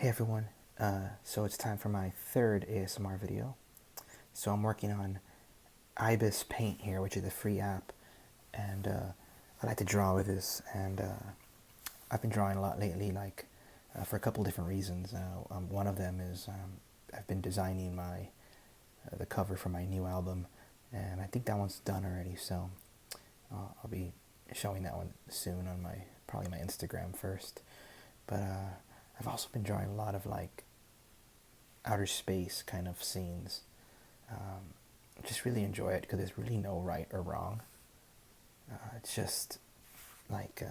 Hey everyone, so it's time for my third ASMR video. So I'm working on Ibis Paint here, which is a free app, and I like to draw with this, and I've been drawing a lot lately, like for a couple different reasons. One of them is I've been designing the cover for my new album, and I think that one's done already, so I'll be showing that one soon on probably my Instagram first. But I've also been drawing a lot of like outer space kind of scenes. I just really enjoy it because there's really no right or wrong. It's just like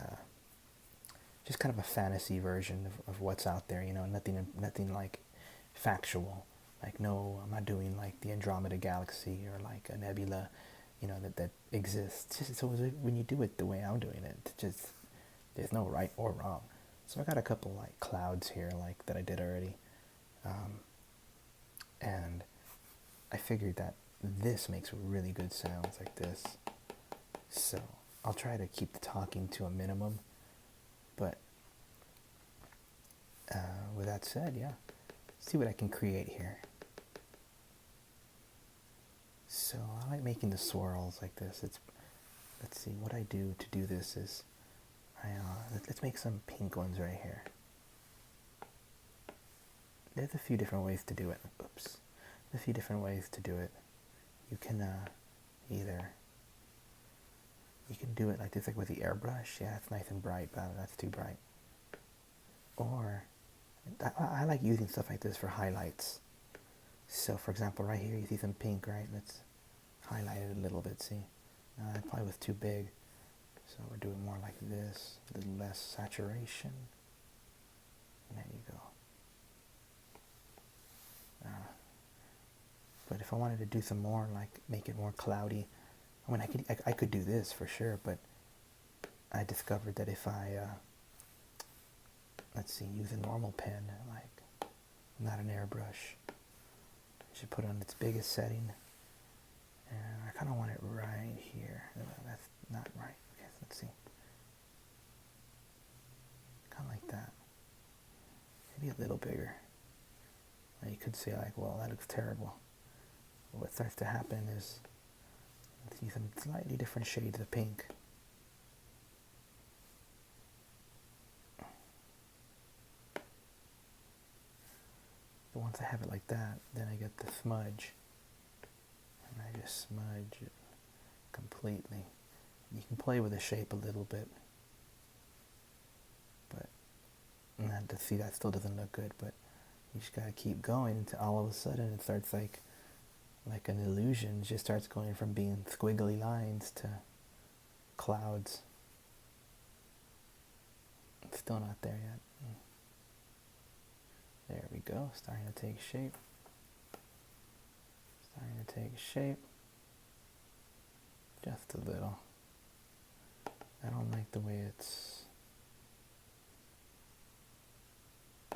just kind of a fantasy version of what's out there. Nothing like factual. Like no, I'm not doing like the Andromeda Galaxy or like a nebula, that exists. So when you do it the way I'm doing it, just there's no right or wrong. So I got a couple like clouds here like that I did already. And I figured that this makes really good sounds like this. So I'll try to keep the talking to a minimum. But with that said, yeah, let's see what I can create here. So I like making the swirls like this. Let's see, what I do to do this is, let's make some pink ones right here. There's a few different ways to do it. Oops. There's a few different ways to do it. You can you can do it like this, like with the airbrush. Yeah, it's nice and bright, but that's too bright. Or I like using stuff like this for highlights. So for example, right here you see some pink, right? Let's highlight it a little bit, see? That probably was too big. So we're doing more like this, a little less saturation. And there you go. But if I wanted to do some more, like make it more cloudy, I mean, I could do this for sure, but I discovered that if I, let's see, use a normal pen, like not an airbrush, I should put it on its biggest setting, and I kind of want it right here. That's not right. Okay, so let's see. Kind of like that. Maybe a little bigger. Now you could say like, well, that looks terrible. What starts to happen is see some slightly different shades of pink. But once I have it like that, then I get the smudge. And I just smudge it completely. You can play with the shape a little bit. But not to see that still doesn't look good, but you just gotta keep going until all of a sudden it starts like an illusion. It just starts going from being squiggly lines to clouds. It's still not there yet. There we go, starting to take shape. Starting to take shape. Just a little. I don't like the way it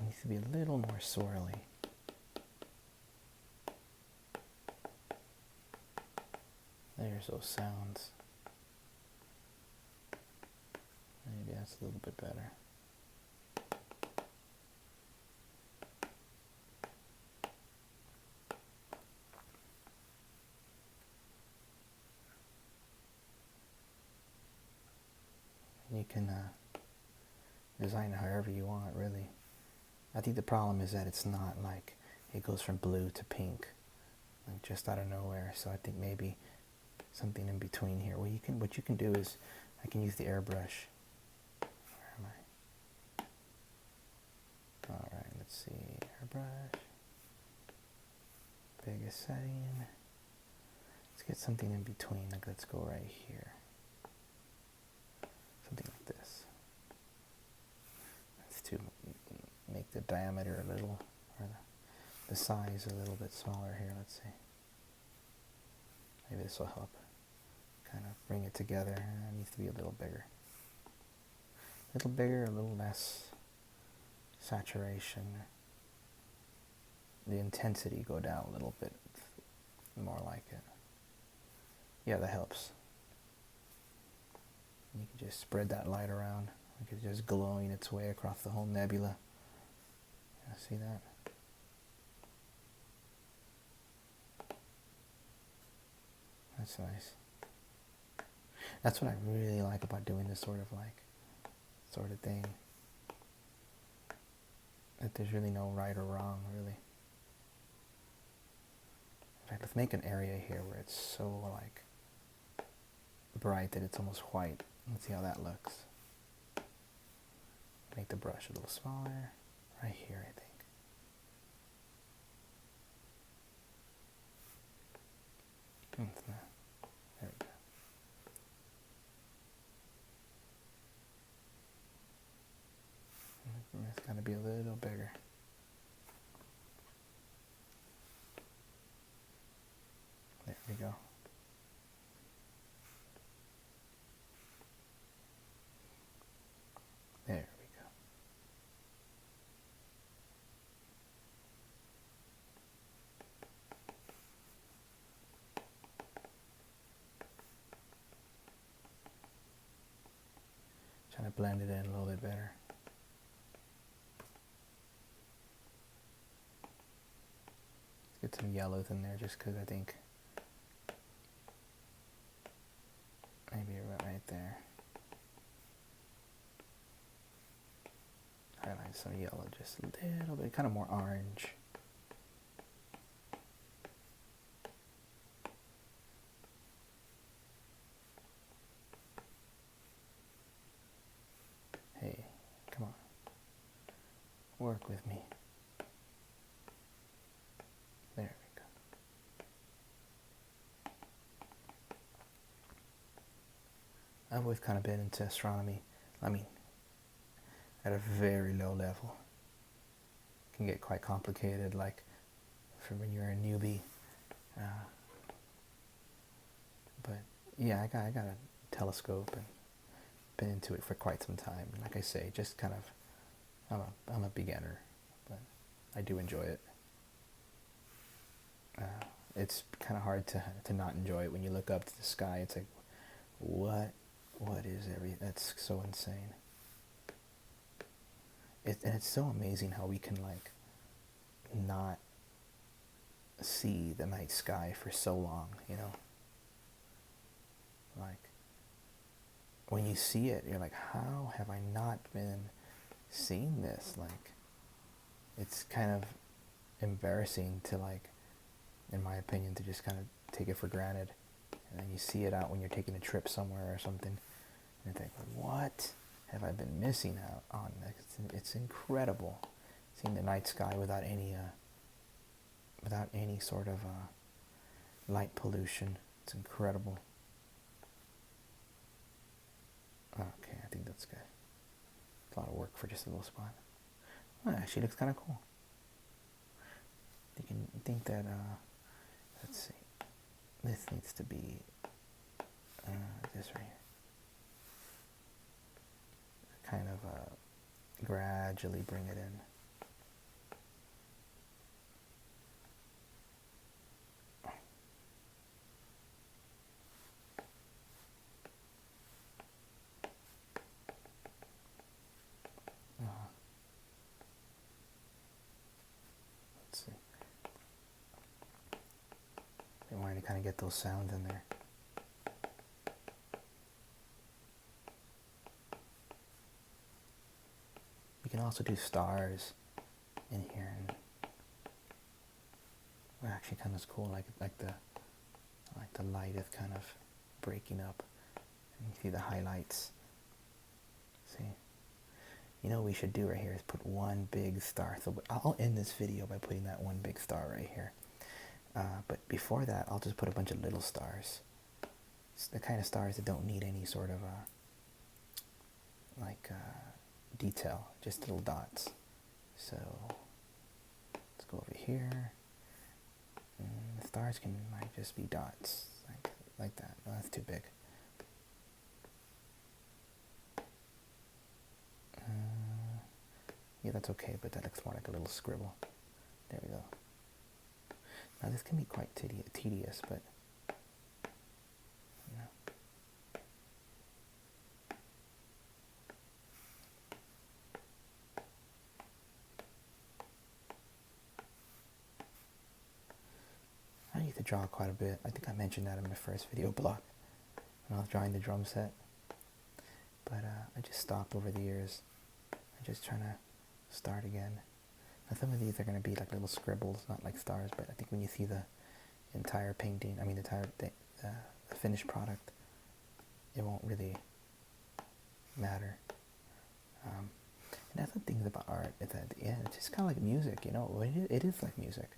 needs to be a little more swirly. There's those sounds. Maybe that's a little bit better. You can design it however you want, really. I think the problem is that it's not like it goes from blue to pink, like just out of nowhere. So I think maybe something in between here. What you can do is I can use the airbrush. Where am I? All right, let's see, airbrush, biggest setting. Let's get something in between. Like let's go right here. Something like this. That's to make the diameter a little, or the size a little bit smaller here. Let's see. Maybe this will help kind of bring it together. It needs to be a little bigger. A little bigger, a little less saturation. The intensity go down a little bit. More like it. Yeah, that helps. You can just spread that light around. Like it's just glowing its way across the whole nebula. See that? That's nice. That's what I really like about doing this sort of thing. That there's really no right or wrong, really. In fact, let's make an area here where it's so like bright that it's almost white. Let's see how that looks. Make the brush a little smaller. Right here, I think. There we go. It's got to be a little bigger. There we go. There we go. Trying to blend it in a little bit better. Let's get some yellows in there just because I think maybe right there. Highlight some yellow just a little bit, kind of more orange. Hey, come on. Work with me. There we go. I've always kind of been into astronomy. I mean, at a very low level. It can get quite complicated, like for when you're a newbie. But yeah, I got a telescope and been into it for quite some time. And like I say, just kind of, I'm a beginner, but I do enjoy it. It's kind of hard to not enjoy it when you look up to the sky. It's like, what is that's so insane. And it's so amazing how we can like not see the night sky for so long, you know? Like, when you see it, you're like, how have I not been seeing this? Like, it's kind of embarrassing to like, in my opinion, to just kind of take it for granted. And then you see it out when you're taking a trip somewhere or something, and you think, what have I been missing out on? It's incredible seeing the night sky without any sort of light pollution. It's incredible. Okay, I think that's good. It's a lot of work for just a little spot. Well, it actually looks kind of cool. You can think that, let's see, this needs to be this right here. Kind of gradually bring it in. Let's see. I wanted to kind of get those sounds in there. You can also do stars in here, and well, actually kind of cool. Like the light is kind of breaking up, and you see the highlights. See, you know what we should do right here is put one big star. So I'll end this video by putting that one big star right here. But before that, I'll just put a bunch of little stars. It's the kind of stars that don't need any sort of detail, just little dots. So let's go over here. And the stars might just be dots, like that. No, that's too big. Yeah, that's okay, but that looks more like a little scribble. There we go. Now this can be quite tedious, but you know. like to draw quite a bit. I think I mentioned that in my first video blog when I was drawing the drum set. But I just stopped over the years. I'm just trying to start again. Now some of these are going to be like little scribbles, not like stars, but I think when you see the entire painting, I mean the entire the finished product, it won't really matter. And that's the thing about art, is that at the end, it's just kind of like music, you know? It is like music.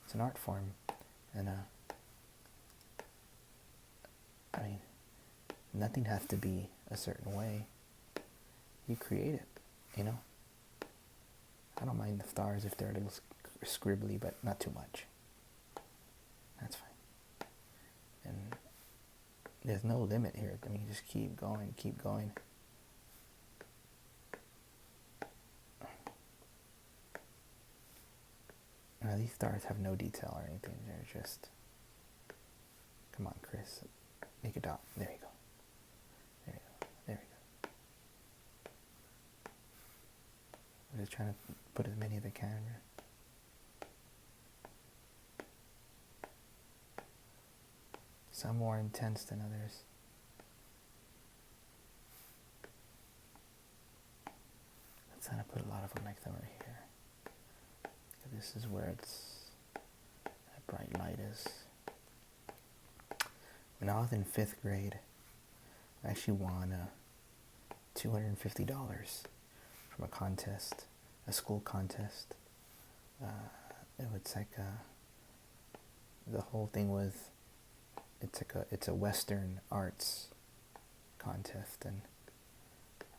It's an art form. And, I mean, nothing has to be a certain way. You create it, you know? I don't mind the stars if they're a little scribbly, but not too much. That's fine. And there's no limit here. I mean, you just keep going, keep going. Now, these stars have no detail or anything. They're just... Come on, Chris. Make a dot. There you go. There you go. There we go. I'm just trying to put as many as I can. Some more intense than others. Let's kind of put a lot of them like that right here. This is where that bright light is. When I was in 5th grade, I actually won $250 from a contest, a school contest. It was like the whole thing was, it's a Western arts contest, and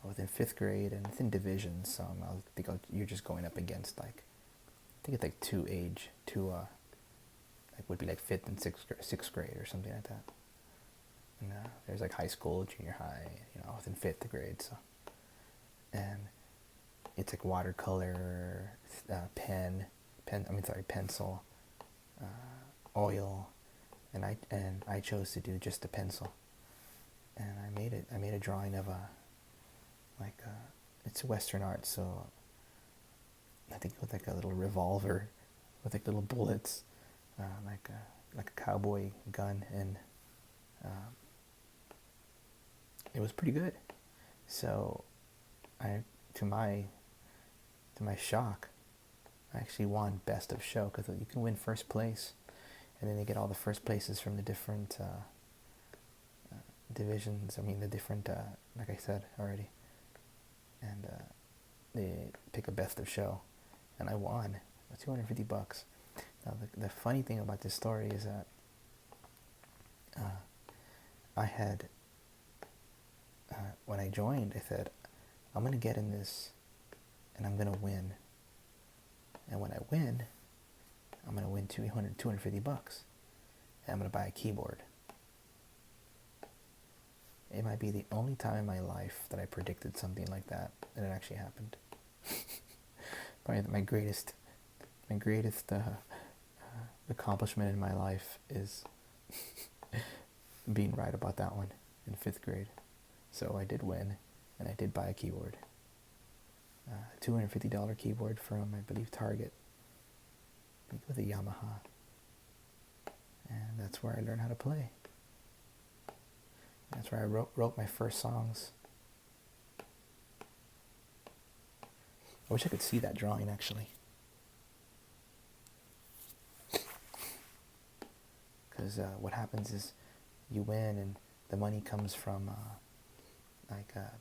I was in 5th grade, and it's in divisions, so you're just going up against like, I think it's like like would be like 5th and 6th grade or something like that. And there's like high school, junior high, you know, I was in 5th grade, so. And it's like watercolor, pencil, oil, and I chose to do just the pencil. And I made a drawing of it's Western art, so I think it was like a little revolver with like little bullets, like a cowboy gun, and it was pretty good. So to my shock, I actually won best of show, because you can win first place, and then they get all the first places from the different divisions. I mean, the different, like I said already, and they pick a best of show. And I won $250. Now, the funny thing about this story is that I had, when I joined, I said, I'm going to get in this, and I'm going to win. And when I win, I'm going to win $250, and I'm going to buy a keyboard. It might be the only time in my life that I predicted something like that, and it actually happened. Probably my greatest accomplishment in my life is being right about that one in 5th grade. So I did win, and I did buy a keyboard. $250 keyboard from, I believe, Target. I think it was a Yamaha. And that's where I learned how to play. That's where I wrote my first songs. I wish I could see that drawing, actually. Because what happens is you win, and the money comes from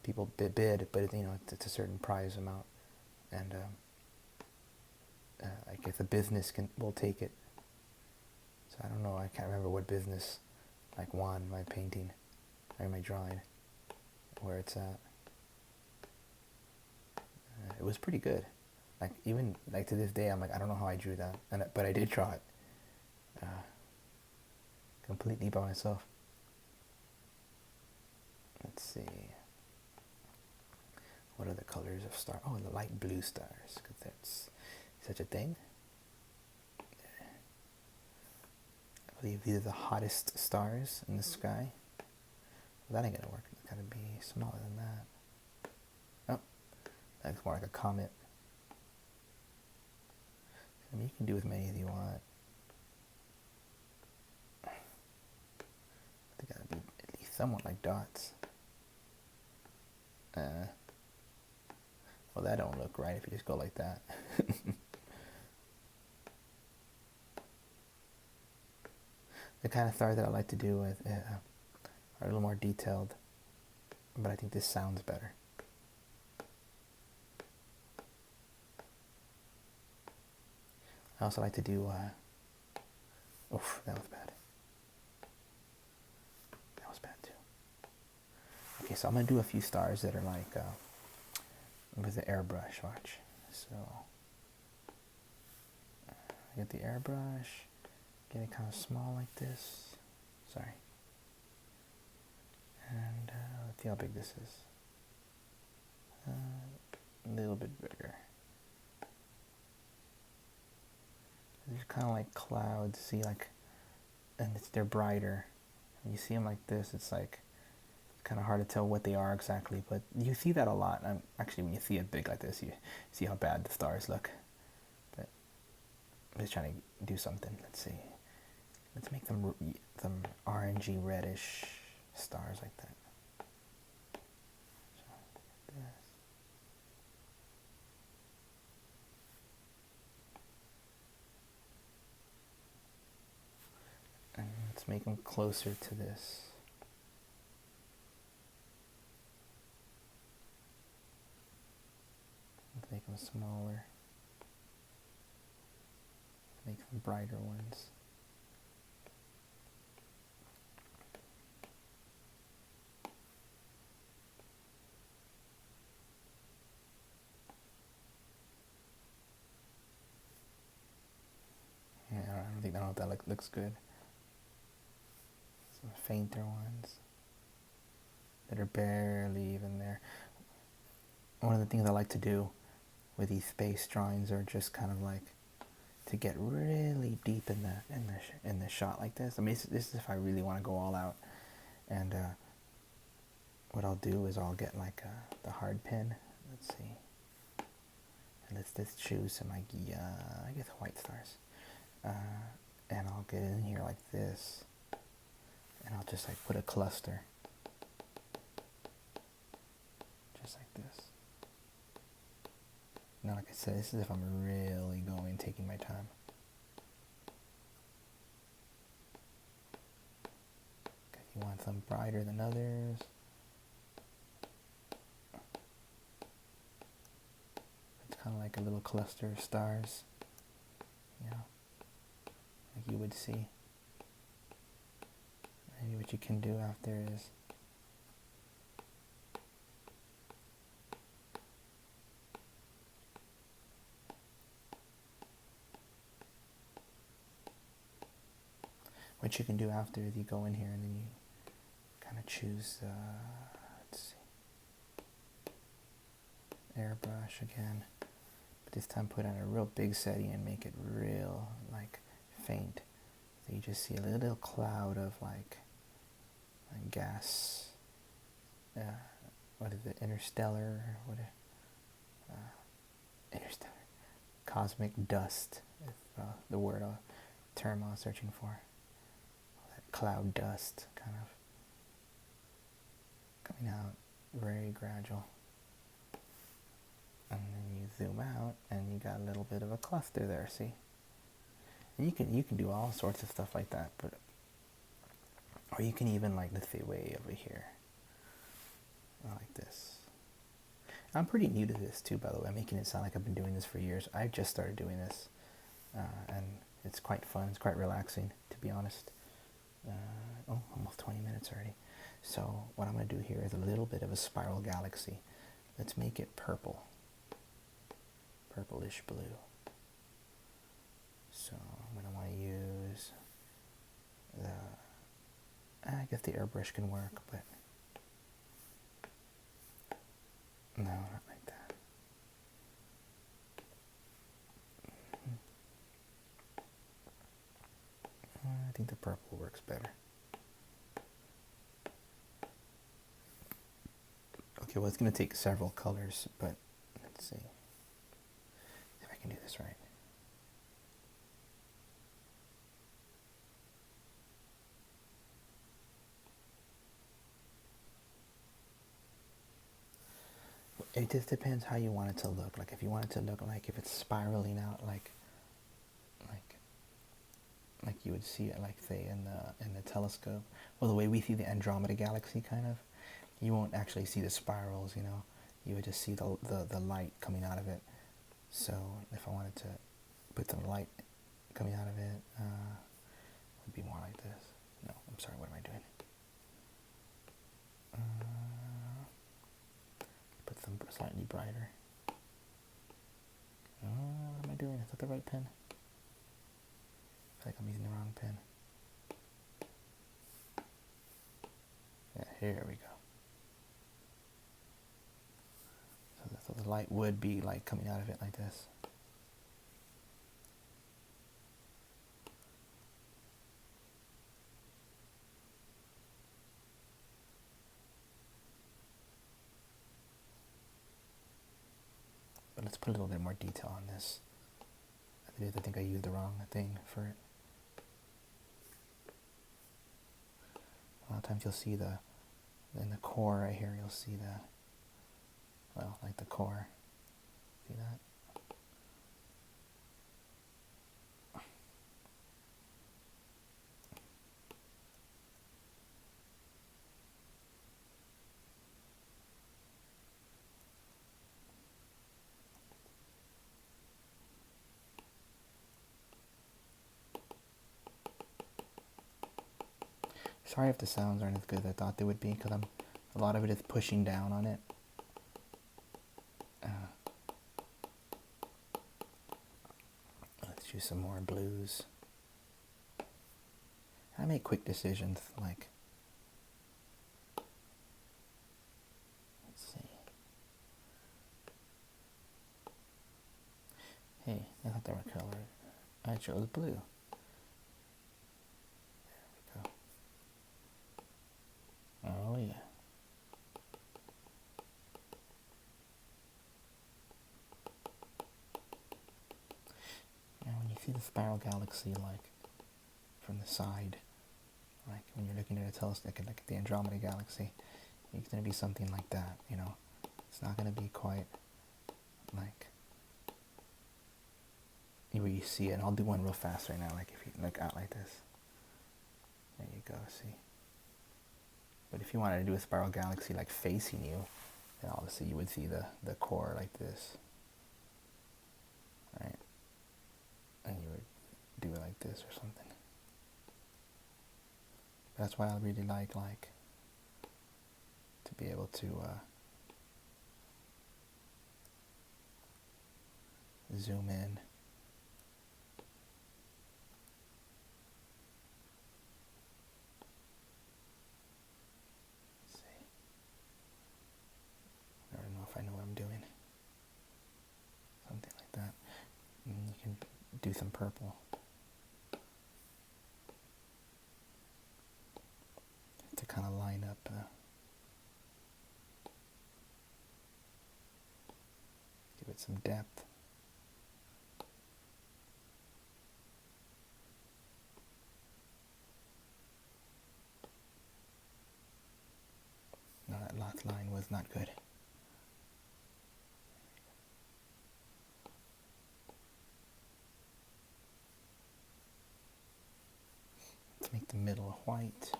people bid, but it's a certain prize amount, and I guess a business will take it. So I don't know. I can't remember what business won my painting or my drawing, where it's at. It was pretty good. Even to this day, I'm I don't know how I drew that, but I did draw it completely by myself. Let's see. What are the colors of stars? Oh, the light blue stars, because that's such a thing. I believe these are the hottest stars in the sky. Well, that ain't gonna work. It's gotta be smaller than that. Oh, that's more like a comet. I mean, you can do as many as you want. somewhat like dots. Well, that don't look right if you just go like that. The kind of stars that I like to do with are a little more detailed, but I think this sounds better. I also like to do, oof, that was bad. That was bad too. Okay, so I'm going to do a few stars that are like, with the airbrush, watch. So, get the airbrush, get it kind of small like this. Sorry. And let's see how big this is. A little bit bigger. They're kind of like clouds, see, like, and they're brighter. When you see them like this, it's like kind of hard to tell what they are exactly, but you see that a lot. Actually, when you see it big like this, you see how bad the stars look. But I'm just trying to do something. Let's see. Let's make them some orangey reddish stars like that. So, like this. And let's make them closer to this. Let's make them smaller. Make some brighter ones. Yeah, I don't know if that looks good. Some fainter ones that are barely even there. One of the things I like to do with these space drawings are just kind of like to get really deep in the shot like this. I mean, this is if I really want to go all out. And what I'll do is I'll get like the hard pen. Let's see. And let's just choose some like I guess white stars. And I'll get in here like this, and I'll just like put a cluster, just like this. Now, like I said, this is if I'm really taking my time. Okay, you want some brighter than others. It's kind of like a little cluster of stars, you know, like you would see. Maybe what you can do after is you go in here and then you kind of choose, let's see, airbrush again, but this time put on a real big setting and make it real like faint. So you just see a little cloud of like gas, what is it, interstellar, interstellar, cosmic dust is the term I was searching for. That cloud dust kind of coming out, very gradual. And then you zoom out and you got a little bit of a cluster there, see? And you can do all sorts of stuff like that, but or you can even, like, let's say way over here, like this. I'm pretty new to this too, by the way. I'm making it sound like I've been doing this for years. I just started doing this, and it's quite fun. It's quite relaxing, to be honest. Almost 20 minutes already. So what I'm going to do here is a little bit of a spiral galaxy. Let's make it purple, purplish blue. So I'm going to want to use I guess the airbrush can work, but no, not like that. I think the purple works better. Okay, well, it's going to take several colors, but let's see if I can do this right. It just depends how you want it to look. Like if you want it to look like if it's spiraling out, like like you would see it, like say in the telescope, well, the way we see the Andromeda galaxy, kind of, you won't actually see the spirals. You know, you would just see the light coming out of it. So if I wanted to put some light coming out of it, it would be more like this. No, I'm sorry. What am I doing? Put them slightly brighter. What am I doing? Is that the right pen? I feel like I'm using the wrong pen. Yeah, here we go. So the light would be like coming out of it like this. But let's put a little bit more detail on this. I think I used the wrong thing for it. A lot of times you'll see in the core right here, you'll see well, like the core. See that? Sorry if the sounds aren't as good as I thought they would be, because a lot of it is pushing down on it. Let's choose some more blues. I make quick decisions, like, let's see. Hey, I thought they were colored. I chose blue. Oh yeah. Now when you see the spiral galaxy, like from the side, like when you're looking at a telescope, like the Andromeda galaxy, it's gonna be something like that. You know, it's not gonna be quite like where you see it. And I'll do one real fast right now. Like if you look out like this, there you go. See. But if you wanted to do a spiral galaxy like facing you, then obviously you would see the core like this, right? And you would do it like this or something. That's why I really like to be able to zoom in. I know what I'm doing. Something like that. And you can do some purple. To kind of line up give it some depth. No, that last line was not good. Let's make the middle white,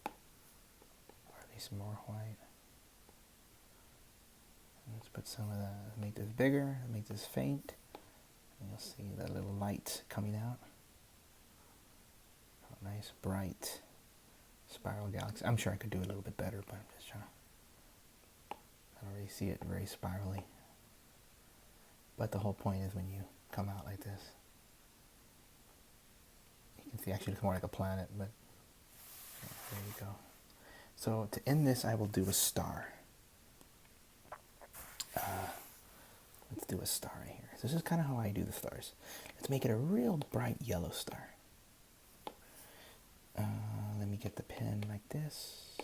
or at least more white. And let's put some of that, make this bigger, make this faint, and you'll see that little light coming out. Oh, nice, bright spiral galaxy. I'm sure I could do it a little bit better, but I'm just trying to, I don't really see it very spirally. But the whole point is when you come out like this, you can see actually it's more like a planet, but yeah, there you go. So to end this, I will do a star. Let's do a star right here. So this is kind of how I do the stars. Let's make it a real bright yellow star. Let me get the pen like this.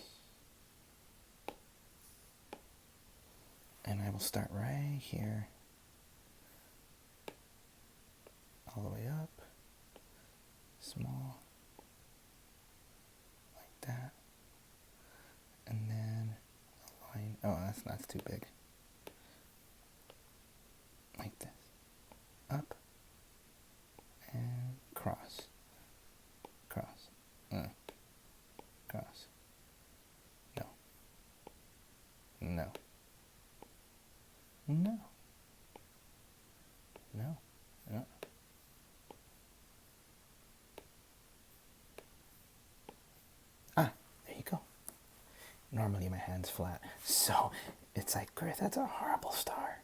And I will start right here. All the way up. Small. Like that. And then a line. Oh, that's too big. Normally my hand's flat, so it's like, Griff, that's a horrible star.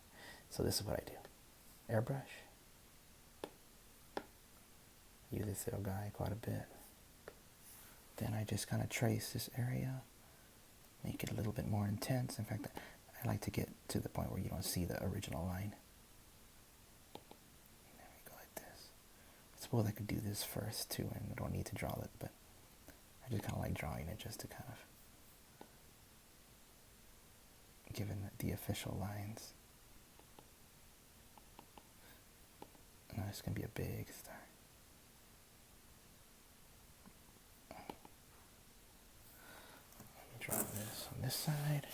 So this is what I do. Airbrush. Use this little guy quite a bit. Then I just kind of trace this area, make it a little bit more intense. In fact, I like to get to the point where you don't see the original line. There we go, like this. I suppose I could do this first too, and I don't need to draw it, but I just kind of like drawing it just to kind of give it the official lines. Now it's going to be a big star. Let me draw this on this side.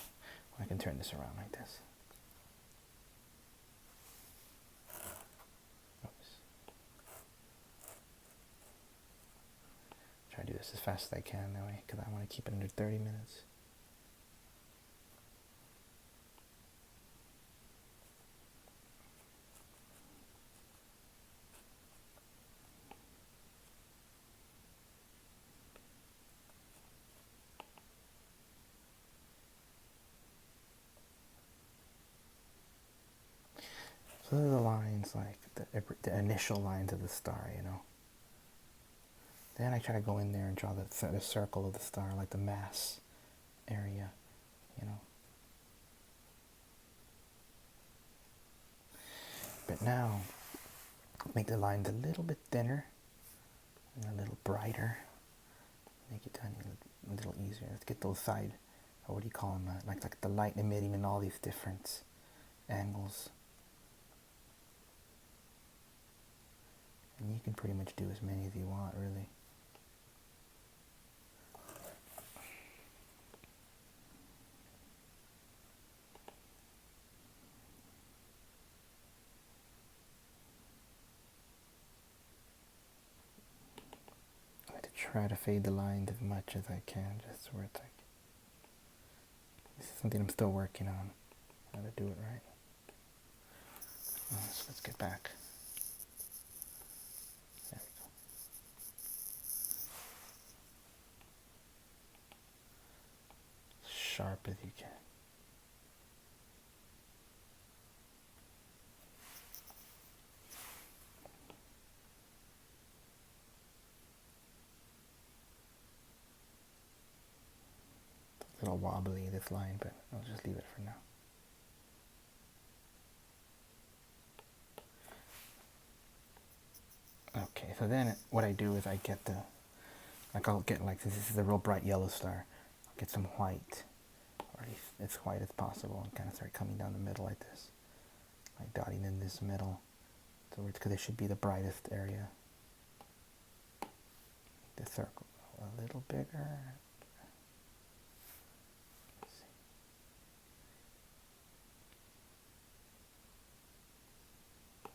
I can turn this around like this. Oops. Try to do this as fast as I can that way, because I want to keep it under 30 minutes. So those are the lines, like the initial lines of the star, you know. Then I try to go in there and draw the circle of the star, like the mass area, you know. But now, make the lines a little bit thinner and a little brighter. Make it a little easier. Let's get those side, or what do you call them? Like the light emitting in all these different angles. And you can pretty much do as many as you want, really. I like to try to fade the lines as much as I can, just where it's like, this is something I'm still working on, how to do it right. So let's get back. There we go. Sharp as you can. It's a little wobbly, this line, but I'll just leave it for now. Okay, so then what I do is I get I'll get like this is a real bright yellow star. I'll get some white, or as white as possible, and kind of start coming down the middle like this, like dotting in this middle. So because it should be the brightest area. The circle a little bigger. Let's see.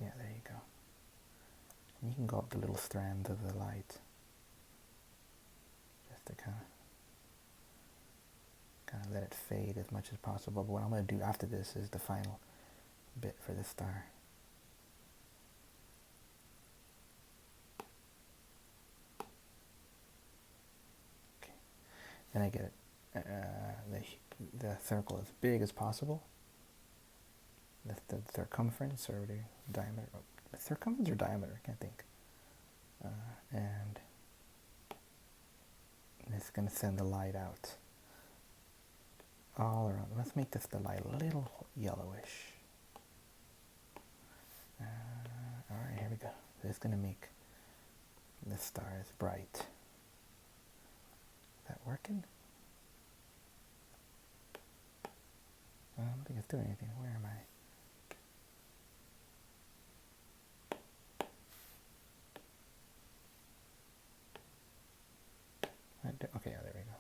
Yeah, there you go. And you can go up the little strands of the light, just to kind of let it fade as much as possible. But what I'm going to do after this is the final bit for the star. Okay, then I get the circle as big as possible. The circumference or the diameter. Circumference or diameter, I can't think. And it's going to send the light out all around. Let's make the light a little yellowish. Alright, here we go. It's going to make the stars bright. Is that working? I don't think it's doing anything. Where am I? Okay, yeah, there we go.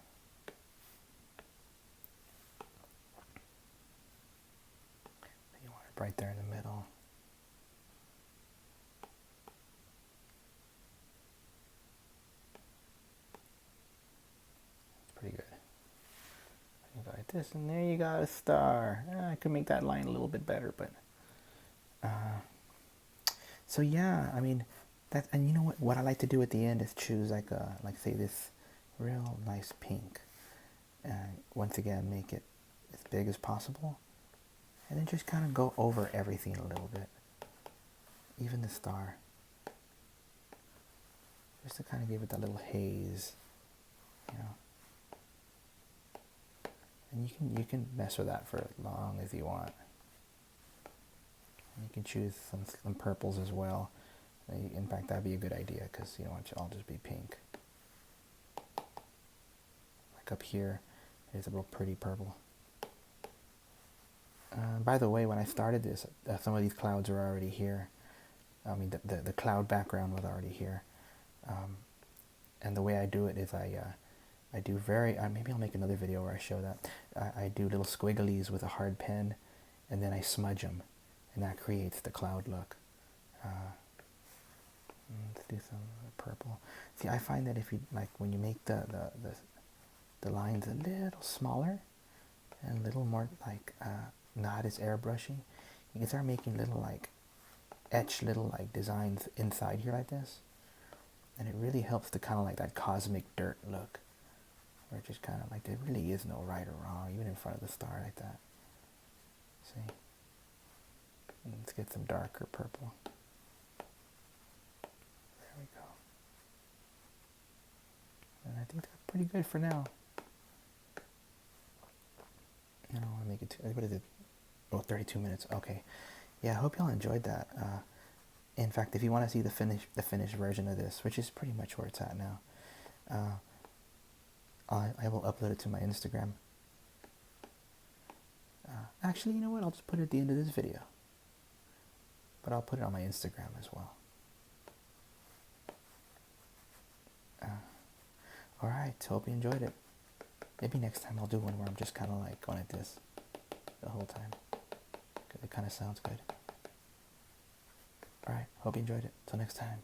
You want it right there in the middle. It's pretty good. You go like this, and there you got a star. I could make that line a little bit better, but so yeah, I mean that. And you know what I like to do at the end is choose like say this real nice pink, And once again, make it as big as possible. And then just kind of go over everything a little bit. Even the star. Just to kind of give it that little haze, you know. And you can mess with that for as long as you want. And you can choose some purples as well. In fact, that'd be a good idea because you don't want it to all just be pink. Like up here, there's a real pretty purple. By the way, when I started this, some of these clouds are already here. I mean, the cloud background was already here. And the way I do it is I do maybe I'll make another video where I show that. I do little squigglies with a hard pen, and then I smudge them, and that creates the cloud look. Let's do some purple. See, I find that if you, like, when you make the lines a little smaller, and a little more, like, not as airbrushy, you can start making little, like, little, like, designs inside here like this. And it really helps to kind of like that cosmic dirt look. Where it just kind of like, there really is no right or wrong, even in front of the star like that. See? And let's get some darker purple. There we go. And I think that's pretty good for now. I don't want to make it too, what is it? Oh, 32 minutes. Okay. Yeah, I hope y'all enjoyed that. In fact, if you want to see the finished version of this, which is pretty much where it's at now, I will upload it to my Instagram. Actually, you know what? I'll just put it at the end of this video. But I'll put it on my Instagram as well. Alright, hope you enjoyed it. Maybe next time I'll do one where I'm just kind of like going like this the whole time. Because it kind of sounds good. Alright, hope you enjoyed it. Till next time.